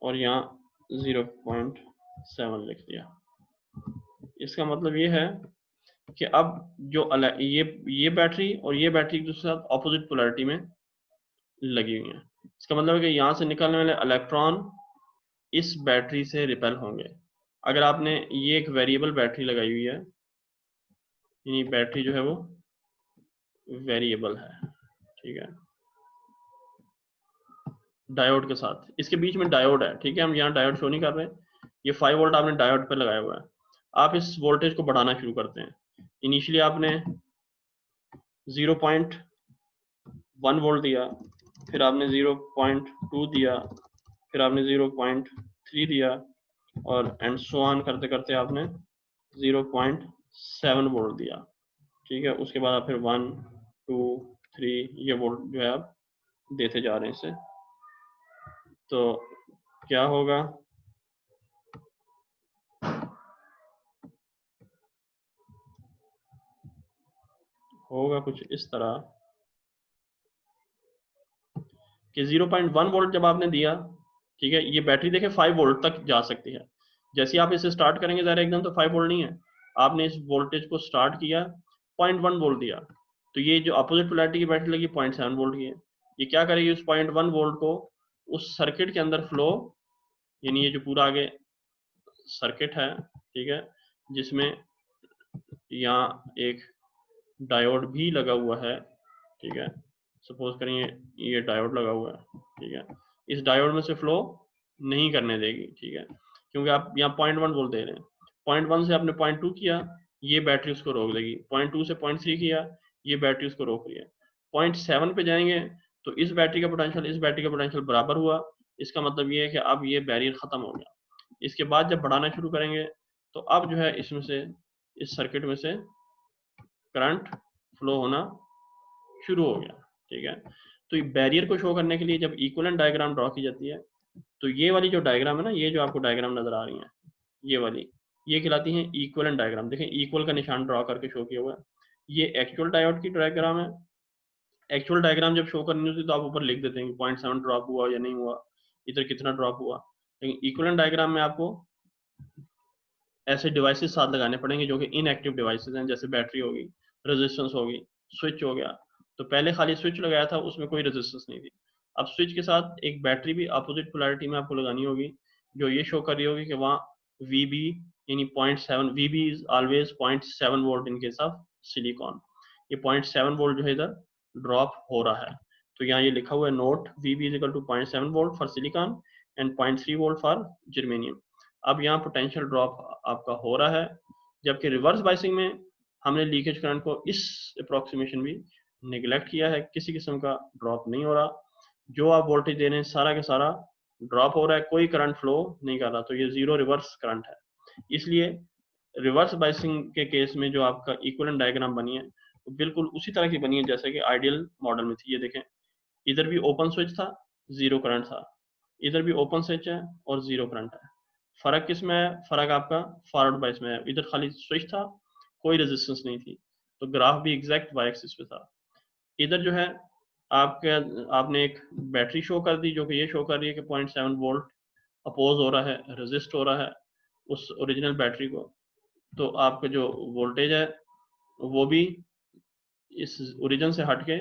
और यहाँ 0.7 लिख दिया। इसका मतलब ये है कि अब जो ये बैटरी और ये बैटरी एक दूसरे के साथ ऑपोजिट पोलैरिटी में लगी हुई है। इसका मतलब है कि यहाँ से निकलने वाले इलेक्ट्रॉन इस बैटरी से रिपेल होंगे। अगर आपने ये एक वेरिएबल बैटरी लगाई हुई है, यानी बैटरी जो है वो वेरिएबल है, ठीक है, डायोड के साथ, इसके बीच में डायोड है, ठीक है, हम यहाँ डायोड शो नहीं कर रहे। ये 5 वोल्ट आपने डायोड पे लगाया हुआ है। आप इस वोल्टेज को बढ़ाना शुरू करते हैं। इनिशियली आपने 0.1 वोल्ट दिया, फिर आपने 0.2 दिया, फिर आपने 0.3 दिया और एंड सो ऑन करते करते आपने 0.7 वोल्ट दिया, ठीक है। उसके बाद आप फिर 1 2 3 ये वोल्ट जो है आप देते जा रहे हैं इसे। तो क्या होगा, होगा कुछ इस तरह कि 0.1 वोल्ट जब आपने दिया, ठीक है, ये बैटरी देखे 5 वोल्ट तक जा सकती है। जैसे ही आप इसे स्टार्ट करेंगे ज़रा एकदम तो 5 वोल्ट नहीं है, आपने इस वोल्टेज को स्टार्ट किया 0.1 वोल्ट दिया, तो ये जो अपोजिट पोलैरिटी की बैटरी लगी 0.7 वोल्ट की है। ये क्या करेगी, उस 0.1 वोल्ट को उस सर्किट के अंदर फ्लो, यानी ये जो पूरा आगे सर्किट है, ठीक है, जिसमें यहाँ एक डायोड भी लगा हुआ है, ठीक है, सपोज करेंगे ये डायोड लगा हुआ है, ठीक है, इस डायोड में से फ्लो नहीं करने देगी, ठीक है, क्योंकि आप यहाँ 0.1 वोल्ट दे रहे हैं। 0.1 से आपने 0.2 किया, ये बैटरी उसको रोक देगी। 0.2 से 0.3 किया, ये बैटरी उसको रोक रही है। 0.7 पे जाएंगे तो इस बैटरी का पोटेंशियल इस बैटरी का पोटेंशियल बराबर हुआ। इसका मतलब ये है कि अब ये बैरियर खत्म हो गया। इसके बाद जब बढ़ाना शुरू करेंगे तो अब जो है इसमें से, इस सर्किट में से करंट फ्लो होना शुरू हो गया, ठीक है। तो ये बैरियर को शो करने के लिए जब इक्विवेलेंट डायग्राम ड्रॉ की जाती है, तो ये वाली जो डायग्राम है ना, ये जो आपको डायग्राम नजर आ रही है, ये वाली, ये कहलाती है इक्विवेलेंट डायग्राम। देखें इक्वल का निशान ड्रॉ करके शो किया हुआ है। ये एक्चुअल डायोड की डायग्राम है। एक्चुअल डायग्राम जब शो करनी होती है तो आप ऊपर लिख देते हैं कि 0.7 ड्रॉप हुआ या नहीं हुआ, इधर कितना ड्रॉप हुआ। लेकिन इक्विवेलेंट डायग्राम में आपको ऐसे डिवाइसेस साथ लगाने पड़ेंगे जो कि इनएक्टिव डिवाइसेस हैं, जैसे बैटरी होगी, रेजिस्टेंस होगी, स्विच हो गया। तो पहले खाली स्विच लगाया था, उसमें कोई रेजिस्टेंस नहीं थी। अब स्विच के साथ एक बैटरी भी अपोजिट पोलैरिटी में आपको लगानी होगी, जो ये शो कर रही होगी कि वहाँ VB यानी 0.7, VB is always 0.7 volt in case of silicon. ये 0.7 वोल्ट जो है इधर ड्रॉप हो रहा है। तो यहाँ ये लिखा हुआ है note, VB is equal to 0.7 volt for silicon and 0.3 volt for germanium. अब यहाँ पोटेंशियल ड्रॉप आपका हो रहा है, जबकि रिवर्स बाइसिंग में हमने लीकेज करंट को इस अप्रोक्सीमेशन भी निगलेक्ट किया है, किसी किस्म का ड्रॉप नहीं हो रहा। जो आप वोल्टेज दे रहे हैं सारा के सारा ड्रॉप हो रहा है, कोई करंट फ्लो नहीं कर रहा, तो ये जीरो रिवर्स करंट है। इसलिए रिवर्स बाइसिंग के केस में जो आपका इक्विवेलेंट डायग्राम बनी है वो बिल्कुल उसी तरह की बनी है जैसे कि आइडियल मॉडल में थी। ये देखें, इधर भी ओपन स्विच था, जीरो करंट था, इधर भी ओपन स्विच है और जीरो करंट है। फर्क किस में है? फर्क आपका फॉरवर्ड बाइस में है। इधर खाली स्विच था, कोई रेजिस्टेंस नहीं थी, तो ग्राफ भी एग्जैक्ट वाई एक्सिस पे था। इधर जो है आपने एक बैटरी शो कर दी जो कि ये शो कर रही है कि 0.7 वोल्ट अपोज हो रहा है, रेजिस्ट हो रहा है उस ओरिजिनल बैटरी को। तो आपका जो वोल्टेज है वो भी इस ओरिजिन से हट के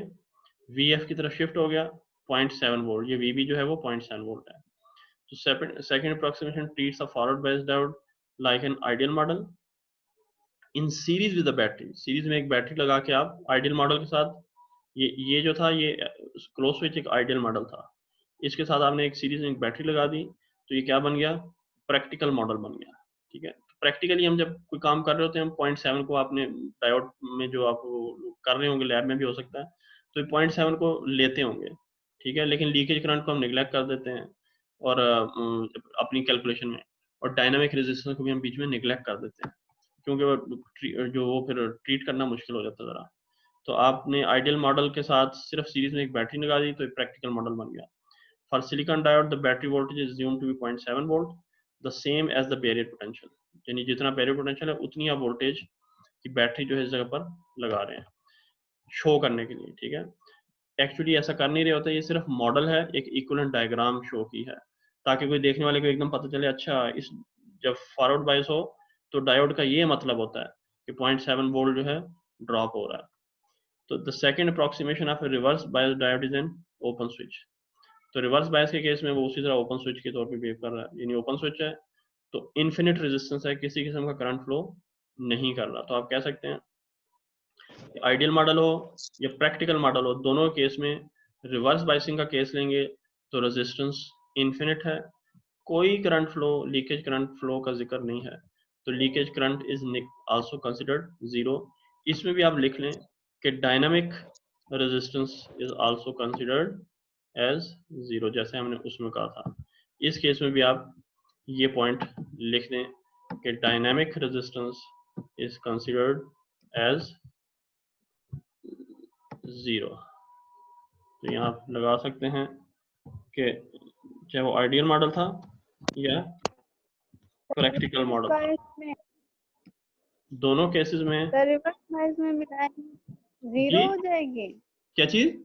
VF की तरफ शिफ्ट हो गया 0.7 वोल्ट। ये VB जो है वो 0.7 वोल्ट है। तो second approximation treats a forward bias diode like an ideal model in series with the battery। Series में एक बैटरी लगा के आप आइडियल मॉडल के साथ, ये जो था ये क्लोज स्विच एक आइडियल मॉडल था, इसके साथ आपने एक सीरीज में एक बैटरी लगा दी, तो ये क्या बन गया? प्रैक्टिकल मॉडल बन गया, ठीक है। प्रैक्टिकली हम जब कोई काम कर रहे होते हैं, हम 0.7 को आपने डायोड में जो आप कर रहे होंगे, लैब में भी हो सकता है, तो 0.7 को लेते होंगे, ठीक है, लेकिन लीकेज करंट को हम निगलेक्ट कर देते हैं और अपनी कैलकुलेशन में, और डायनामिक रेजिस्टेंस को भी हम बीच में निगलेक्ट कर देते हैं, क्योंकि वो फिर ट्रीट करना मुश्किल हो जाता है ज़रा। तो आपने आइडियल मॉडल के साथ सिर्फ सीरीज में एक बैटरी लगा दी, तो एक प्रैक्टिकल मॉडल बन गया। For silicon diode the battery voltage is assumed to be 0.7 volt, the same as the barrier potential, यानी जितना बैरियर पोटेंशियल है उतनी आप वोल्टेज की बैटरी जो है इस जगह पर लगा रहे हैं शो करने के लिए, ठीक है। एक्चुअली ऐसा कर नहीं रहे होता, ये सिर्फ मॉडल है, एक इक्विवेलेंट डायग्राम शो की है, ताकि कोई देखने वाले को एकदम पता चले, अच्छा इस जब फॉरवर्ड बायस हो तो डायोड का ये मतलब होता है कि 0.7 वोल्ट जो है ड्रॉप हो रहा है। तो the second approximation of A reverse bias diode is an open switch. तो रिवर्स बायस के केस में वो उसी तरह ओपन स्विच के तौर पे बिहेव कर रहा है, यानी ओपन स्विच है तो इनफिनिट रेजिस्टेंस है, किसी किस्म का करंट फ्लो नहीं कर रहा। तो आप कह सकते हैं आइडियल मॉडल हो या प्रैक्टिकल मॉडल हो, दोनों केस में रिवर्स बाइसिंग का केस लेंगे तो रेजिस्टेंस इनफिनिट है, कोई current flow, leakage current flow का जिक्र नहीं है, तो leakage current is also considered zero. इसमें भी आप लिख लें कि dynamic resistance is also considered as zero, जैसे हमने उसमें कहा था। इस केस में भी आप ये पॉइंट लिख दें कि dynamic resistance is considered as 0। तो यहाँ आप लगा सकते हैं कि चाहे वो आइडियल मॉडल था या प्रैक्टिकल मॉडल था, दोनों केसेस में रिवर्स बायस में मिलाएंगे 0 हो जाएगी। क्या चीज?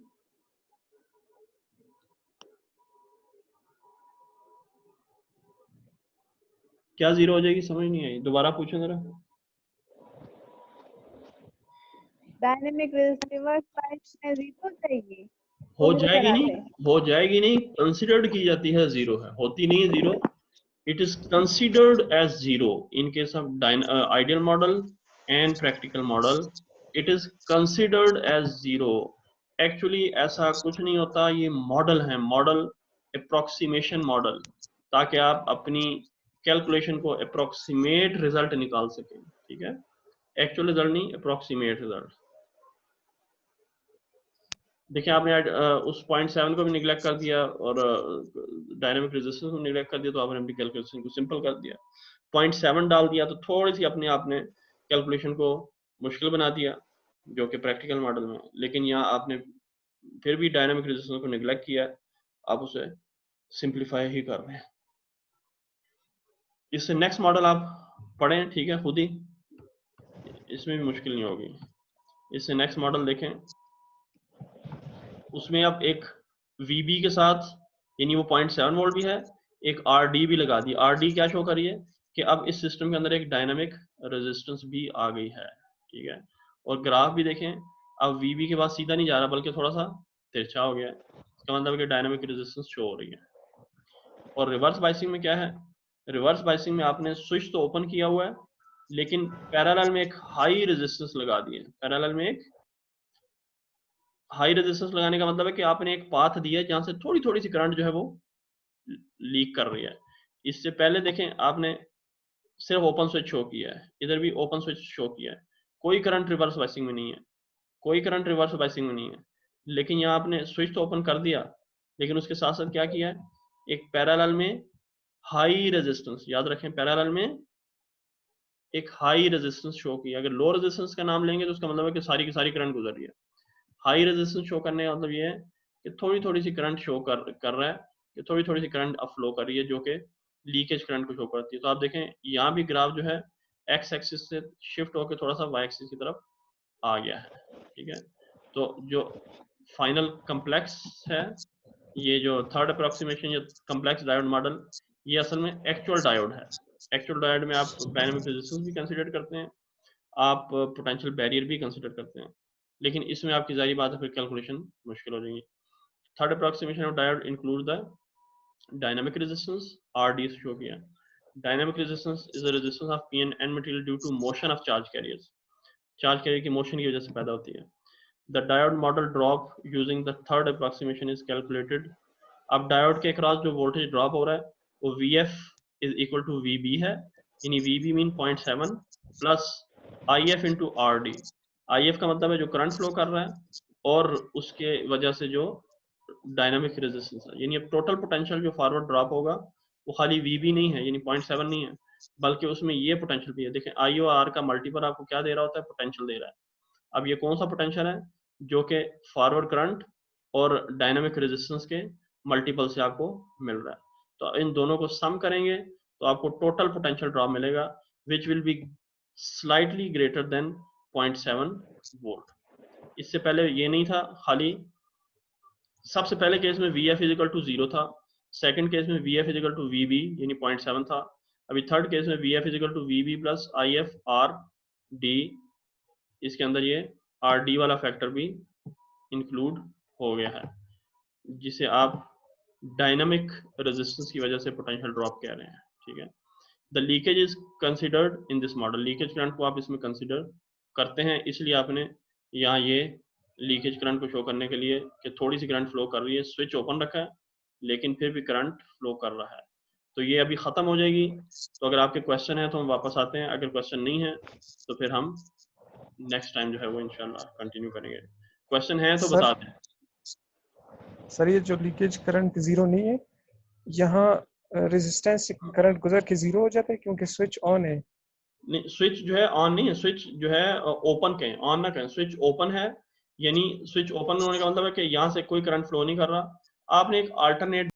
क्या 0 हो जाएगी? समझ नहीं आई, दोबारा पूछो जरा। डायनेमिक रिवर्स बायस में 0 हो जाएगी। हो जाएगी नहीं, हो जाएगी नहीं, कंसिडर्ड की जाती है 0 है, होती नहीं है 0। It is considered as 0 in case of ideal model and practical model. It is considered as 0। Actually ऐसा कुछ नहीं होता, ये मॉडल है, मॉडल अप्रोक्सीमेशन मॉडल, ताकि आप अपनी कैलकुलेशन को अप्रोक्सीमेट रिजल्ट निकाल सकें। ठीक है, एक्चुअल रिजल्ट नहीं, अप्रोक्सीमेट रिजल्ट। देखिए आपने उस 0.7 को भी निगलेक्ट कर दिया और डायनामिक रेजिस्टेंस को निगलेक्ट कर दिया, तो आपने अपनी कैलकुलेशन को सिंपल कर दिया। 0.7 डाल दिया तो थोड़ी सी अपने आपने कैलकुलेशन को मुश्किल बना दिया, जो कि प्रैक्टिकल मॉडल में। लेकिन यहाँ आपने फिर भी डायनामिक रेजिस्टेंस को निगलेक्ट किया, आप उसे सिंप्लीफाई ही कर रहे हैं। इससे नेक्स्ट मॉडल आप पढ़ें, ठीक है, खुद ही, इसमें भी मुश्किल नहीं होगी। इससे नेक्स्ट मॉडल देखें, उसमें आप एक VB के साथ, यानी वो 0.7 वोल्ट भी है, एक RD भी लगा दी। RD क्या शो करिए कि अब इस सिस्टम के अंदर एक डायनामिक रेजिस्टेंस भी आ गई है। ठीक है, और ग्राफ भी देखें, अब VB के बाद सीधा नहीं जा रहा बल्कि थोड़ा सा तिरछा हो गया है, इसका मतलब कि डायनामिक रेजिस्टेंस शो हो रही है। और रिवर्स बाइसिंग में क्या है, रिवर्स बाइसिंग में आपने स्विच तो ओपन किया हुआ है, लेकिन पैरेलल में एक हाई रेजिस्टेंस लगा दी है। पैरेलल में एक हाई रेजिस्टेंस लगाने का मतलब है कि आपने एक पाथ दिया है जहां से थोड़ी थोड़ी सी करंट जो है वो लीक कर रही है। इससे पहले देखें, आपने सिर्फ ओपन स्विच शो किया है, इधर भी ओपन स्विच शो किया है, कोई करंट रिवर्स बाइसिंग में नहीं है, कोई करंट रिवर्स बाइसिंग में नहीं है। लेकिन यहाँ आपने स्विच तो ओपन कर दिया, लेकिन उसके साथ साथ क्या किया है, एक पैरेलल में हाई रेजिस्टेंस, याद रखें पैरेलल में एक हाई रेजिस्टेंस शो किया। अगर लो रेजिस्टेंस का नाम लेंगे तो उसका मतलब है कि सारी की सारी करंट गुजर रही है। हाई रेजिस्टेंस शो करने का मतलब ये है कि थोड़ी थोड़ी सी करंट शो कर रहा है, कि थोड़ी थोड़ी सी करंट अब फ्लो कर रही है, जो कि लीकेज करंट को शो करती है। तो आप देखें यहाँ भी ग्राफ जो है एक्स एक्सिस से शिफ्ट होकर थोड़ा सा वाई एक्सिस की तरफ आ गया है। ठीक है, तो जो फाइनल कम्प्लेक्स है, ये जो थर्ड अप्रोक्सीमेशन या कम्प्लेक्स डायोड मॉडल, ये असल में एक्चुअल डायोड है। एक्चुअल डायोड में आप डायनामिक रेजिस्टेंस भी कंसीडर करते हैं, आप पोटेंशियल बैरियर भी कंसीडर करते हैं, लेकिन इसमें आपकी जारी बात है फिर कैलकुलेशन मुश्किल हो जाएगी। Third approximation of diode include the dynamic resistance, RD से शो किया। Dynamic resistance is the resistance of P and N material due to motion of charge carriers, charge carrier की मोशन की वजह से पैदा होती है। The diode model drop using the third approximation is calculated. अब डायोड के अक्रॉस जो वोल्टेज ड्रॉप हो रहा है वो VF is equal to VB है, यानी VB mean 0.7 plus IF into RD। IF का मतलब है जो करंट फ्लो कर रहा है, और उसके वजह से जो डायनामिक रेजिस्टेंस है, यानी अब टोटल पोटेंशियल जो फॉरवर्ड ड्रॉप होगा वो खाली VB नहीं है, यानी 0.7 नहीं है, बल्कि उसमें ये पोटेंशियल भी है। देखें I और R का मल्टीपल आपको क्या दे रहा होता है, पोटेंशियल दे रहा है। अब ये कौन सा पोटेंशियल है, जो कि फॉरवर्ड करंट और डायनामिक रेजिस्टेंस के मल्टीपल से आपको मिल रहा है। तो इन दोनों को सम करेंगे तो आपको टोटल पोटेंशियल ड्रॉप मिलेगा, which will be slightly greater than 0.7 volt. इससे पहले ये नहीं था, खाली सबसे पहले केस में VF इज इक्वल टू 0 था, सेकंड केस में VF is equal to VB यानी 0.7 था, अभी थर्ड केस में VF is equal to VB plus IF RD, इसके अंदर ये RD वाला फैक्टर भी इंक्लूड हो गया है, जिसे आप डायनामिक रेजिस्टेंस की वजह से पोटेंशियल ड्रॉप कह रहे हैं। ठीक है, the leakage is considered in this model, leakage current को आप इसमें कंसिडर करते हैं, इसलिए आपने यहाँ ये लीकेज करंट को शो करने के लिए कि थोड़ी सी करंट फ्लो कर रही है, स्विच ओपन रखा है लेकिन फिर भी करंट फ्लो कर रहा है। तो ये अभी खत्म हो जाएगी। तो अगर आपके क्वेश्चन है तो हम वापस आते हैं, अगर क्वेश्चन नहीं है तो फिर हम नेक्स्ट टाइम जो है वो इंशाल्लाह कंटिन्यू करेंगे। क्वेश्चन है तो बता दें। सर ये जो लीकेज करंट 0 नहीं है, यहाँ रेजिस्टेंस से करंट गुजर के जीरो हो जाता है क्योंकि स्विच ऑन है। नहीं, स्विच जो है ऑन नहीं है, स्विच जो है ओपन कहें, ऑन ना कहें, स्विच ओपन है, यानी स्विच ओपन होने का मतलब है कि यहाँ से कोई करंट फ्लो नहीं कर रहा। आपने एक अल्टरनेट